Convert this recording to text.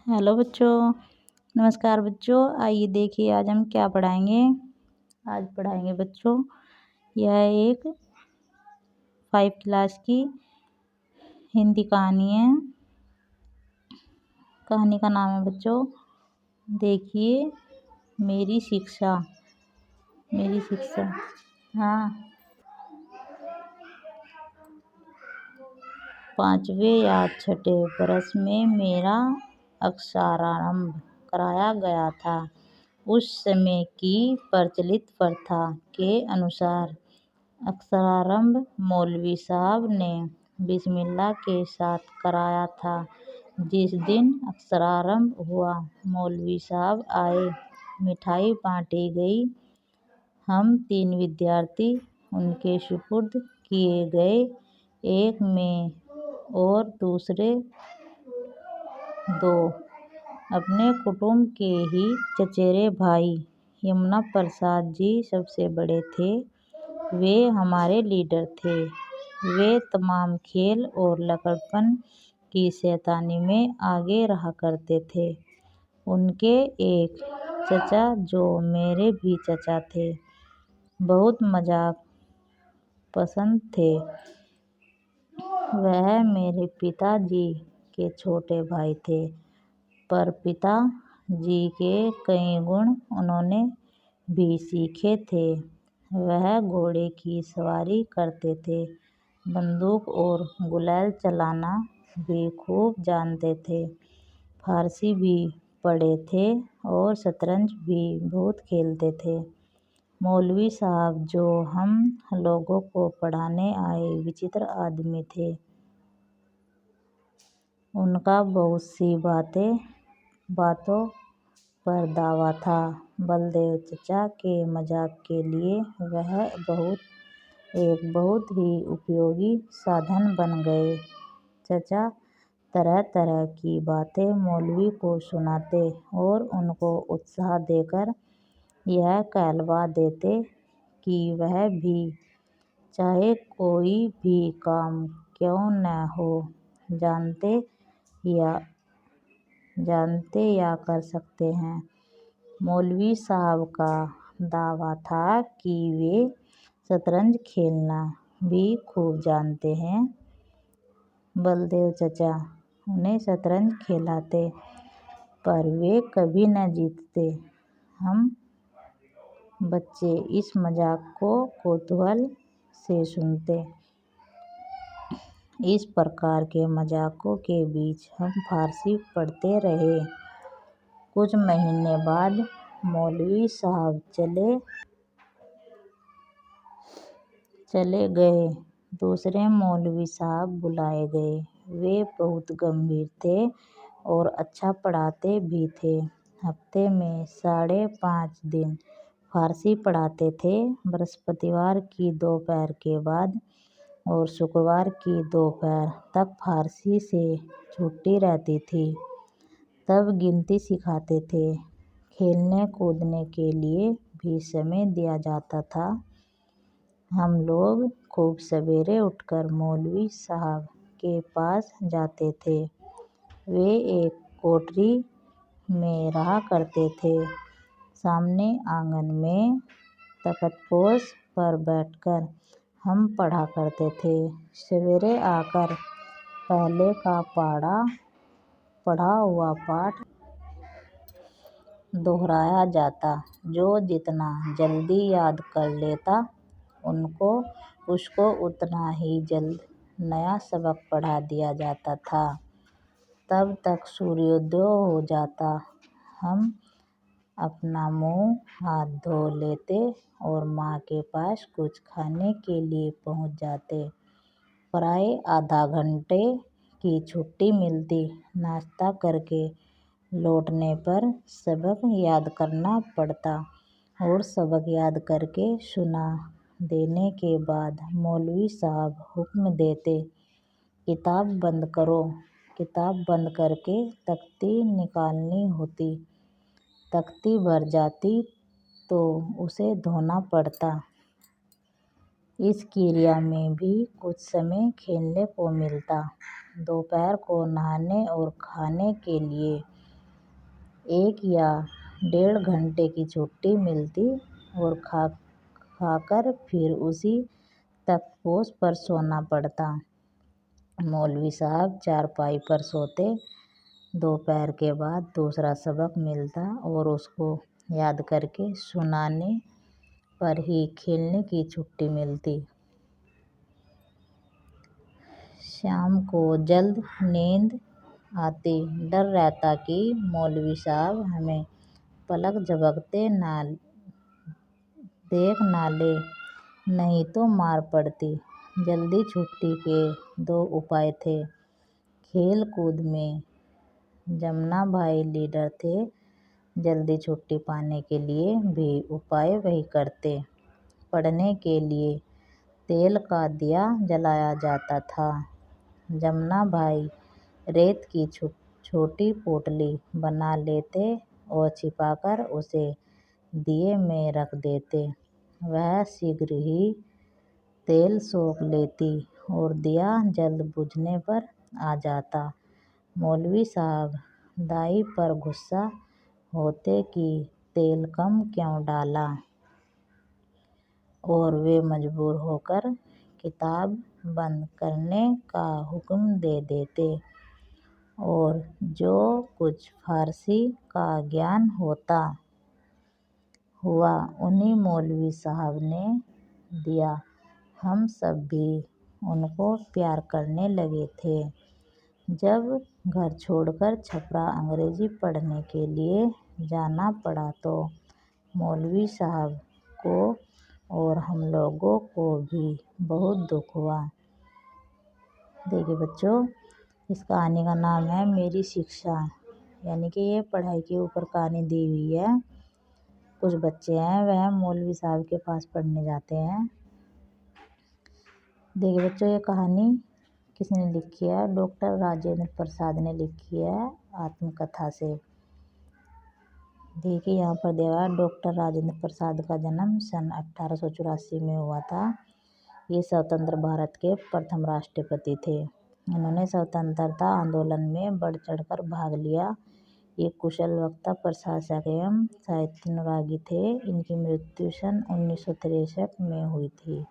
Hello बच्चों। नमस्कार बच्चों। आइए देखिए आज हम क्या पढ़ाएंगे। आज पढ़ाएंगे बच्चों, यह एक 5 क्लास की हिंदी कहानी है। कहानी का नाम है बच्चों, देखिए मेरी शिक्षा। मेरी शिक्षा। हाँ, 5वें या 6ठे बरस में मेरा अक्षरारंभ कराया गया था। उस समय की प्रचलित प्रथा के अनुसार अक्षरारंभ मौलवी साहब ने बिस्मिल्लाह के साथ कराया था। जिस दिन अक्षरारंभ हुआ, मौलवी साहब आए, मिठाई बाँटी गई। हम 3 विद्यार्थी उनके सुपुर्द किए गए। एक मैं और दूसरे 2 अपने कुटुंब के ही चचेरे भाई। यमुना प्रसाद जी सबसे बड़े थे, वे हमारे लीडर थे। वे तमाम खेल और लड़कपन की शैतानी में आगे रहा करते थे। उनके एक चचा, जो मेरे भी चचा थे, बहुत मजाक पसंद थे। वह मेरे पिताजी के छोटे भाई थे, पर पिताजी के कई गुण उन्होंने भी सीखे थे। वह घोड़े की सवारी करते थे, बंदूक और गुलैल चलाना भी खूब जानते थे, फारसी भी पढ़े थे और शतरंज भी बहुत खेलते थे। मौलवी साहब, जो हम लोगों को पढ़ाने आए, विचित्र आदमी थे। उनका बहुत सी बातों पर दावा था। बलदेव चचा के मजाक के लिए वह एक बहुत ही उपयोगी साधन बन गए। चचा तरह तरह की बातें मौलवी को सुनाते और उनको उत्साह देकर यह कहलवा देते कि वह भी, चाहे कोई भी काम क्यों न हो, जानते या कर सकते हैं। मौलवी साहब का दावा था कि वे शतरंज खेलना भी खूब जानते हैं। बलदेव चचा उन्हें शतरंज खिलाते, पर वे कभी न जीतते। हम बच्चे इस मजाक को कौतूहल से सुनते। इस प्रकार के मजाकों के बीच हम फारसी पढ़ते रहे। कुछ महीने बाद मौलवी साहब चले गए। दूसरे मौलवी साहब बुलाए गए। वे बहुत गंभीर थे और अच्छा पढ़ाते भी थे। हफ्ते में 5.5 दिन फारसी पढ़ाते थे। बृहस्पतिवार की दोपहर के बाद और शुक्रवार की दोपहर तक फारसी से छुट्टी रहती थी। तब गिनती सिखाते थे। खेलने कूदने के लिए भी समय दिया जाता था। हम लोग खूब सवेरे उठकर मौलवी साहब के पास जाते थे। वे एक कोठरी में रहा करते थे। सामने आंगन में तख्तपोश पर बैठकर हम पढ़ा करते थे। सवेरे आकर पहले का पढ़ा हुआ पाठ दोहराया जाता। जो जितना जल्दी याद कर लेता, उसको उतना ही जल्द नया सबक पढ़ा दिया जाता था। तब तक सूर्योदय हो जाता। हम अपना मुँह हाथ धो लेते और माँ के पास कुछ खाने के लिए पहुँच जाते। प्राय आधा घंटे की छुट्टी मिलती। नाश्ता करके लौटने पर सबक याद करना पड़ता और सबक याद करके सुना देने के बाद मौलवी साहब हुक्म देते, किताब बंद करो। किताब बंद करके तख्ती निकालनी होती। तख्ती भर जाती तो उसे धोना पड़ता। इस क्रिया में भी कुछ समय खेलने को मिलता। दोपहर को नहाने और खाने के लिए 1 या 1.5 घंटे की छुट्टी मिलती और खाकर फिर उसी तख्तपोश पर सोना पड़ता। मौलवी साहब चारपाई पर सोते। दोपहर के बाद दूसरा सबक मिलता और उसको याद करके सुनाने पर ही खेलने की छुट्टी मिलती। शाम को जल्द नींद आती। डर रहता कि मौलवी साहब हमें पलक झपकते देख ना ले, नहीं तो मार पड़ती। जल्दी छुट्टी के 2 उपाय थे। खेल कूद में जमना भाई लीडर थे। जल्दी छुट्टी पाने के लिए भी उपाय वही करते। पढ़ने के लिए तेल का दिया जलाया जाता था। जमना भाई रेत की छोटी पोटली बना लेते और छिपाकर उसे दिए में रख देते। वह शीघ्र ही तेल सोख लेती और दिया जल्द बुझने पर आ जाता। मौलवी साहब दाई पर गुस्सा होते कि तेल कम क्यों डाला, और वे मजबूर होकर किताब बंद करने का हुक्म दे देते और जो कुछ फारसी का ज्ञान हुआ उन्हीं मौलवी साहब ने दिया। हम सब भी उनको प्यार करने लगे थे। जब घर छोड़कर छपरा अंग्रेजी पढ़ने के लिए जाना पड़ा तो मौलवी साहब को और हम लोगों को भी बहुत दुख हुआ। देखिए बच्चों, इस कहानी का नाम है मेरी शिक्षा, यानी कि ये पढ़ाई के ऊपर कहानी दी हुई है। कुछ बच्चे हैं वह मौलवी साहब के पास पढ़ने जाते हैं। देखिए बच्चों, ये कहानी किसने लिखी है? डॉक्टर राजेंद्र प्रसाद ने लिखी है आत्मकथा से। देखिए यहाँ पर दिया है डॉक्टर राजेंद्र प्रसाद का जन्म सन 1884 में हुआ था। ये स्वतंत्र भारत के प्रथम राष्ट्रपति थे। इन्होंने स्वतंत्रता आंदोलन में बढ़ चढ़कर भाग लिया। ये कुशल वक्ता, प्रशासक एवं साहित्य अनुरागी थे। इनकी मृत्यु सन 1963 में हुई थी।